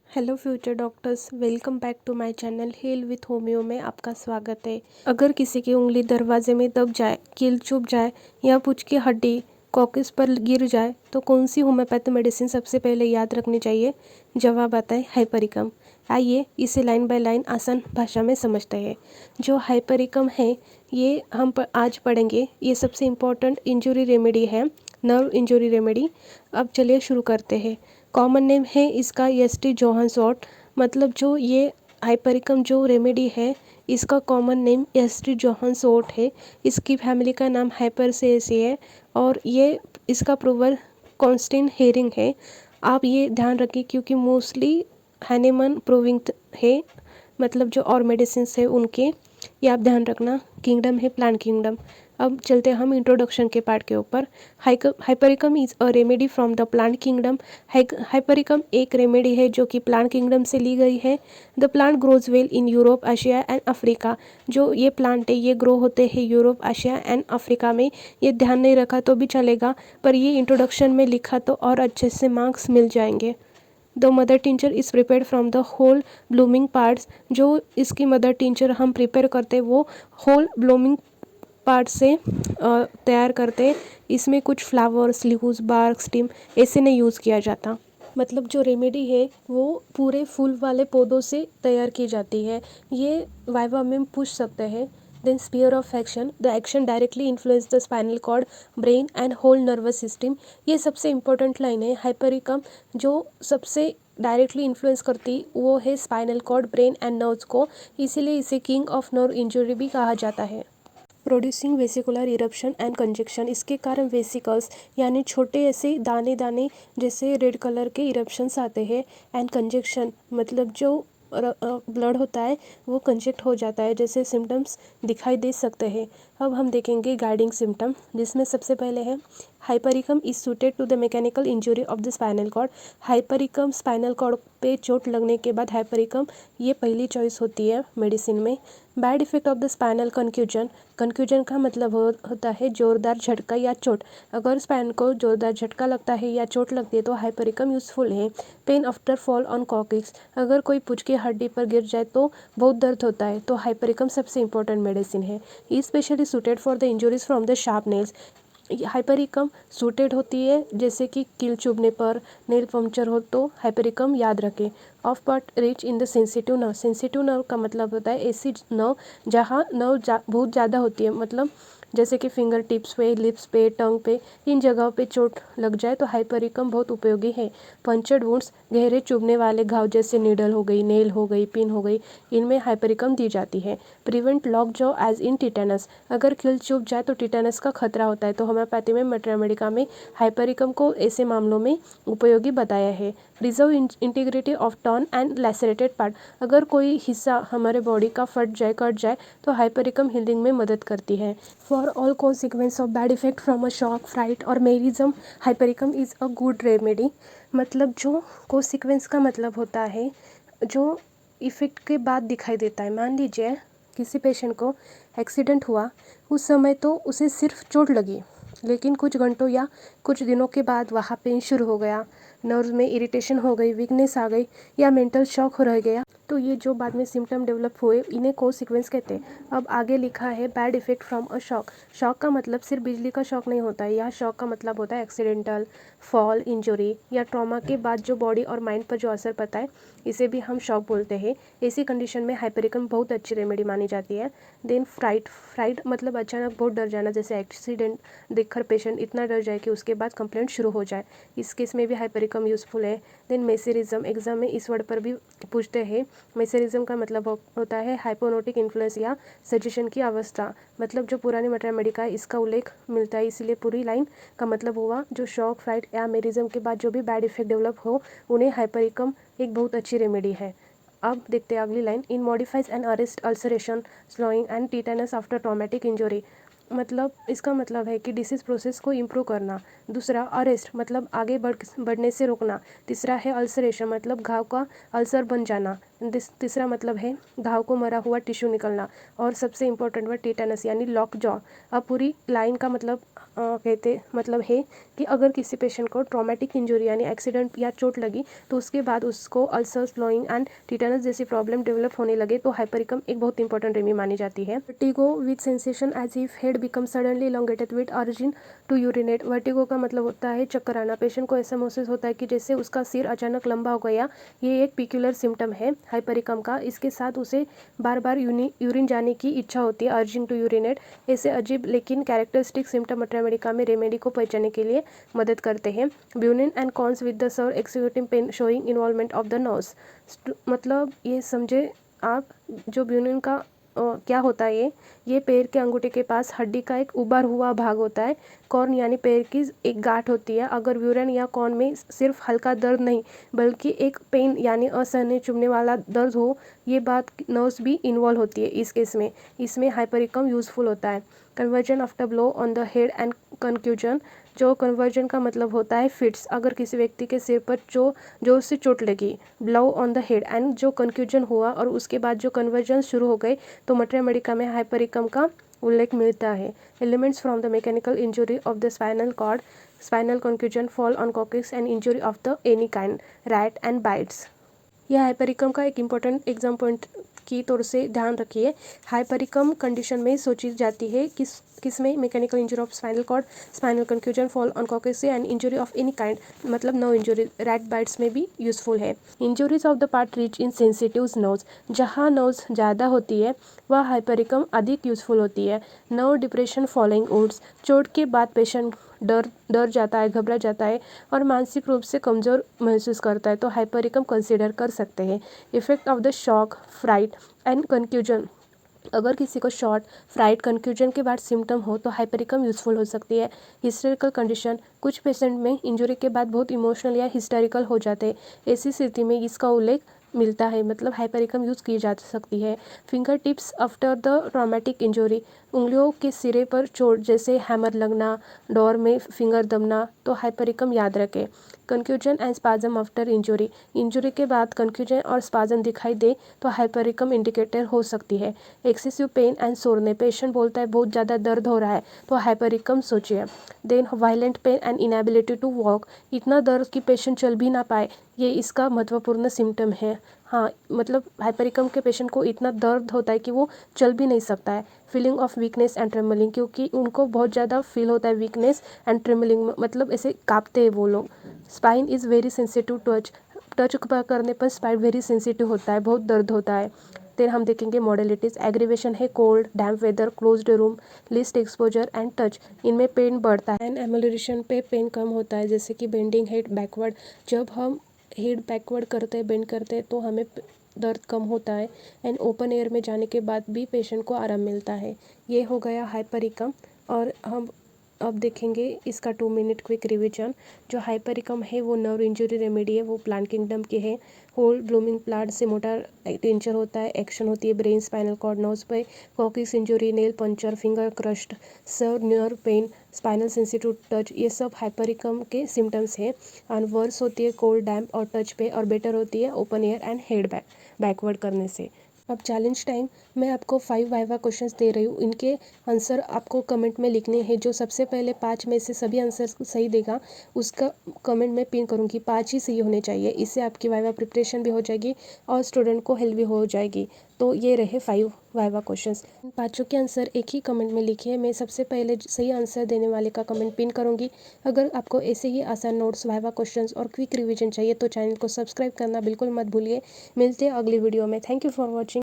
Hello future doctors, welcome back to my channel Heal with Homeo में आपका स्वागत है। अगर किसी की उंगली दरवाजे में दब जाए, कील चुभ जाए या पूंछ की हड्डी कॉकस पर गिर जाए तो कौन सी होम्योपैथी मेडिसिन सबसे पहले याद रखनी चाहिए? जवाब आता है हाइपरिकम। आइए इसे लाइन बाय लाइन आसान भाषा में समझते हैं। जो हाइपरिकम है ये हम आज पढ़ेंगे। ये सबसे इम्पोर्टेंट इंजरी रेमेडी है, नर्व इंजरी रेमेडी। अब चलिए शुरू करते हैं। कॉमन नेम है इसका एस.टी. जोहानसोर्ट। मतलब जो ये हाइपरिकम जो रेमेडी है इसका कॉमन नेम एस.टी. जोहानसोर्ट है। इसकी फैमिली का नाम हाइपरसेसी है और ये इसका प्रूवर कॉन्स्टेंट हेरिंग है। आप ये ध्यान रखिए क्योंकि मोस्टली हैनेमन प्रूविंग है, मतलब जो और मेडिसिन है उनके, ये आप ध्यान रखना। किंगडम है प्लांट किंगडम। अब चलते हैं हम इंट्रोडक्शन के पार्ट के ऊपर। Hypericum is a remedy from the plant kingdom. Hypericum एक रेमेडी है जो कि प्लांट किंगडम से ली गई है। The plant grows well in Europe, Asia and Africa. जो ये प्लांट है ये ग्रो होते हैं यूरोप, एशिया एंड अफ्रीका में। ये ध्यान नहीं रखा तो भी चलेगा, पर ये इंट्रोडक्शन में लिखा तो और अच्छे से मार्क्स मिल जाएंगे। The mother tincture is prepared from the whole blooming parts. जो इसकी मदर टिंचर हम प्रिपेयर करते हैं वो होल ब्लूमिंग पार्ट से तैयार करते हैं। इसमें कुछ फ्लावर्स, लीव्स, बार्क, स्टिम ऐसे नहीं यूज़ किया जाता। मतलब जो रेमेडी है वो पूरे फूल वाले पौधों से तैयार की जाती है। ये वाइवा में पूछ सकते हैं। Then sphere of action, the action directly influence the spinal cord, brain and whole nervous system. ये सबसे इंपॉर्टेंट लाइन है। हाइपरिकम जो सबसे डायरेक्टली इन्फ्लुएंस करती वो है spinal cord, brain and nerves को। इसीलिए इसे किंग ऑफ नर्व इंजरी भी कहा जाता है। Producing vesicular eruption and conjunction, इसके कारण वेसिकल्स यानी छोटे ऐसे दाने दाने जैसे रेड कलर के इरप्शंस आते हैं। एंड कंजेक्शन मतलब जो ब्लड होता है वो कंजेक्ट हो जाता है, जैसे सिम्टम्स दिखाई दे सकते हैं। अब हम देखेंगे गाइडिंग सिम्टम, जिसमें सबसे पहले है hypericum is suited to the mechanical injury of the spinal cord. Hypericum spinal cord पे चोट लगने के बाद हाइपरिकम ये पहली चॉइस होती है मेडिसिन में। Bad effect of the spinal confusion. Confusion का मतलब होता है जोरदार झटका या चोट। अगर स्पाइन को जोरदार झटका लगता है या चोट लगती है तो हाइपरिकम यूज़फुल है। Pen after fall on coccyx, अगर कोई पूंछ की हड्डी पर गिर जाए तो बहुत दर्द होता है तो हाइपरिकम सबसे इंपॉर्टेंट मेडिसिन है। Especially suited for the injuries from the sharp nails. Hypericum suited होती है जैसे कि कील चुभने पर, नेल पंक्चर हो तो हाइपरिकम याद रखें। Of part rich in the sensitive nerve. Sensitive nerve का मतलब होता है ऐसी नर्व जहाँ बहुत ज़्यादा होती है, मतलब जैसे कि फिंगर टिप्स पे, लिप्स पे, टंग पे, इन जगहों पे चोट लग जाए तो हाइपरिकम बहुत उपयोगी है। पंचर्ड वुंड्स, गहरे चुभने वाले घाव जैसे नीडल हो गई, नेल हो गई, पिन हो गई, इनमें हाइपरिकम दी जाती है। Prevent lock jaw as in tetanus, अगर कील चुभ जाए तो टिटेनस का खतरा होता है तो होम्योपैथी में, मेट्रामेडिका में हाइपरिकम को ऐसे मामलों में उपयोगी बताया है। Preserve integrity of torn and lacerated part, अगर कोई हिस्सा हमारे बॉडी का फट जाए, कट जाए तो हाइपरिकम हीलिंग में मदद करती है। For all consequence of bad effect from a shock, fright और mesmerism, hypericum is a good remedy. मतलब जो कॉन्सिक्वेंस का मतलब होता है जो इफ़ेक्ट के बाद दिखाई देता है। मान लीजिए किसी पेशेंट को एक्सीडेंट हुआ, उस समय तो उसे सिर्फ चोट लगी, लेकिन कुछ घंटों या कुछ दिनों के बाद वहाँ पेन शुरू हो गया, नर्व में इरिटेशन हो गई, वीकनेस आ गई या मेंटल शॉक हो रह गया, तो ये जो बाद में सिम्टम डेवलप हुए इन्हें को सीक्वेंस कहते हैं। अब आगे लिखा है bad effect from a shock. Shock का मतलब सिर्फ बिजली का शॉक नहीं होता है, यह शॉक का मतलब होता है एक्सीडेंटल, फॉल, इंजरी या ट्रॉमा के बाद जो बॉडी और माइंड पर जो असर पड़ता है, इसे भी हम शॉक बोलते हैं। ऐसी कंडीशन में हाइपरिकम बहुत अच्छी रेमेडी मानी जाती है। देन फ्राइट मतलब अचानक बहुत डर जाना, जैसे एक्सीडेंट देखकर पेशेंट इतना डर जाए कि उसके बाद कंप्लेंट शुरू हो जाए, इस केस में भी हाइपरिकम यूज़फुल है। देन मेसेरिज्म, एग्जाम में इस वर्ड पर भी पूछते हैं। मेसेरिज्म का मतलब होता है हाइपोनोटिक इन्फ्लुएंस या सजेशन की अवस्था। मतलब जो पुरानी मेट्रामेडिका है इसका उल्लेख मिलता है, इसलिए पूरी लाइन का मतलब हुआ जो शॉक, फ्राइट या मेरिज्म के बाद जो भी बैड इफेक्ट डेवलप हो उन्हें हाइपरिकम एक बहुत अच्छी रेमेडी है। अब देखते हैं अगली line. In modifies and arrest ulceration, slowing and tetanus after traumatic injury. मतलब इसका मतलब है कि डिसीज़ प्रोसेस को इम्प्रूव करना। दूसरा अरेस्ट मतलब आगे बढ़ने से रोकना। तीसरा है अल्सरेशन मतलब घाव का अल्सर बन जाना। तीसरा मतलब है घाव को मरा हुआ टिश्यू निकलना। और सबसे इम्पोर्टेंट वर्ड टिटेनस यानी लॉक जॉ। अब पूरी लाइन का मतलब मतलब है कि अगर किसी पेशेंट को ट्रॉमेटिक इंजरी यानी एक्सीडेंट या चोट लगी तो उसके बाद उसको अल्सर्स, ब्लोइंग एंड टिटेनस जैसी प्रॉब्लम डेवलप होने लगे तो हाइपरिकम एक बहुत इंपॉर्टेंट रेमी मानी जाती है। Vertigo with sensation as if head become suddenly elongated with urging to urinate. Vertigo का मतलब होता है चक्कर आना। पेशेंट को ऐसा महसूस होता है कि जैसे उसका सिर अचानक लंबा हो गया। ये एक पिक्यूलर सिम्टम है हाइपरिकम का। इसके साथ उसे बार बार यूरिन जाने की इच्छा होती है, अर्जिंग टू यूरिनेट। ऐसे अजीब लेकिन कैरेक्टरिस्टिक सिम्टम अल्ट्रामेडिका में रेमेडी को पहचानने के लिए मदद करते हैं। ब्यूनिन and cons with the sir excruciating pain showing involvement of the nerves. मतलब ये समझे आप, जो ब्यूनिन का क्या होता है ये पैर के अंगूठे के पास हड्डी का एक उभर हुआ भाग होता है। कॉर्न यानी पैर की एक गांठ होती है। अगर ब्यूरन या कॉर्न में सिर्फ हल्का दर्द नहीं बल्कि एक पेन यानी असहनीय चुभने वाला दर्द हो, ये बात नर्व्स भी इन्वॉल्व होती है इस केस में। इसमें हाइपरिकम यूजफुल होता है। Convulsion after blow on the head and concussion. जो कन्वर्जन का मतलब होता है फिट्स, अगर किसी व्यक्ति के सिर पर जोर से चोट लगी, blow on the head and जो कंक्यूजन हुआ और उसके बाद जो कन्वर्जन शुरू हो गए तो मटर मेडिका में हाइपरिकम का उल्लेख मिलता है। Ailments from the mechanical injury of the spinal cord, spinal concussion, fall on coccyx and injury of the any kind, rat and bites. यह हाइपरिकम का एक इम्पॉर्टेंट एग्जाम पॉइंट की तौर से ध्यान रखिए। हाइपरिकम कंडीशन में सोची जाती है किस में mechanical injury of spinal cord, spinal concussion, fall on coccyx and injury of any kind मतलब नो इंजरी, रैट बाइट्स में भी यूजफुल है। Injuries of the part rich in sensitive nerves. जहाँ नर्व्स ज़्यादा होती है वह हाइपरिकम अधिक यूजफुल होती है। Nerve depression following wounds. चोट के बाद पेशेंट डर जाता है, घबरा जाता है और मानसिक रूप से कमज़ोर महसूस करता है तो हाइपरिकम कंसीडर कर सकते हैं। Effect of the shock, fright and confusion. अगर किसी को शॉक, फ्राइट, कंफ्यूजन के बाद सिम्टम हो तो हाइपरिकम यूजफुल हो सकती है। Hysterical condition. कुछ पेशेंट में इंजरी के बाद बहुत इमोशनल या हिस्टेरिकल हो जाते हैं। ऐसी स्थिति में इसका उल्लेख मिलता है, मतलब हाइपरिकम यूज़ की जा सकती है। Finger tips after the traumatic injury. उंगलियों के सिरे पर चोट जैसे हैमर लगना, डोर में फिंगर दबना तो हाइपरिकम याद रखें। Confusion and spasm after injury. Injury के बाद कंफ्यूजन और स्पाजम दिखाई दे तो हाइपरिकम इंडिकेटर हो सकती है। Excessive pain and soreness. Patient बोलता है बहुत ज़्यादा दर्द हो रहा है तो हाइपरिकम सोचिए। Then violent pain and inability to walk. इतना दर्द कि पेशेंट चल भी ना पाए, ये इसका महत्वपूर्ण सिम्टम है। हाँ, मतलब हाइपरिकम के पेशेंट को इतना दर्द होता है कि वो चल भी नहीं सकता है। Feeling of weakness and trembling, क्योंकि उनको बहुत ज़्यादा फील होता है वीकनेस एंड ट्रेमलिंग, मतलब ऐसे कांपते हैं वो लोग। Spine is very sensitive touch. Touch करने पर स्पाइन वेरी सेंसिटिव होता है, बहुत दर्द होता है। फिर हम देखेंगे मॉडलिटीज़। एग्रीवेशन है cold, damp weather, closed room, least exposure and touch. इनमें पेन बढ़ता है एंड एमोलरेशन पे पेन कम होता है, जैसे कि बेंडिंग हेड बैकवर्ड। जब हम हेड बैकवर्ड करते हैं, बेंड करते हैं तो हमें दर्द कम होता है एंड ओपन एयर में जाने के बाद भी पेशेंट को आराम मिलता है। ये हो गया हाइपरिकम। और हम अब देखेंगे इसका 2 मिनट क्विक रिवीजन। जो हाइपरिकम है वो नर्व इंजरी रेमेडी है, वो प्लांट किंगडम की है। होल ब्लूमिंग प्लांट से मोटर टिंचर होता है, एक्शन होती है ब्रेन, स्पाइनल कॉर्ड, नर्व्स पे। Coccyx injury, nail puncture, finger crushed, sir nerve pain, spinal sensitive touch, ये सब हाइपरिकम के सिम्टम्स है। और वर्स होती है कोल्ड, डैम्प और टच पे, और बेटर होती है open air and head backward करने से। अब चैलेंज टाइम। मैं आपको 5 वाइवा क्वेश्चंस दे रही हूँ, इनके आंसर आपको कमेंट में लिखने हैं। जो सबसे पहले 5 में से सभी आंसर सही देगा उसका कमेंट में पिन करूँगी, 5 ही सही होने चाहिए। इससे आपकी वाइवा प्रिपरेशन भी हो जाएगी और स्टूडेंट को हेल्प भी हो जाएगी। तो ये रहे 5 वाइवा क्वेश्चंस। इन 5 के आंसर एक ही कमेंट में लिखिए। मैं सबसे पहले सही आंसर देने वाले का कमेंट पिन करूँगी। अगर आपको ऐसे ही आसान नोट्स, वाइवा क्वेश्चंस और क्विक रिवीजन चाहिए तो चैनल को सब्सक्राइब करना बिल्कुल मत भूलिए। मिलते हैं अगली वीडियो में। Thank you for watching.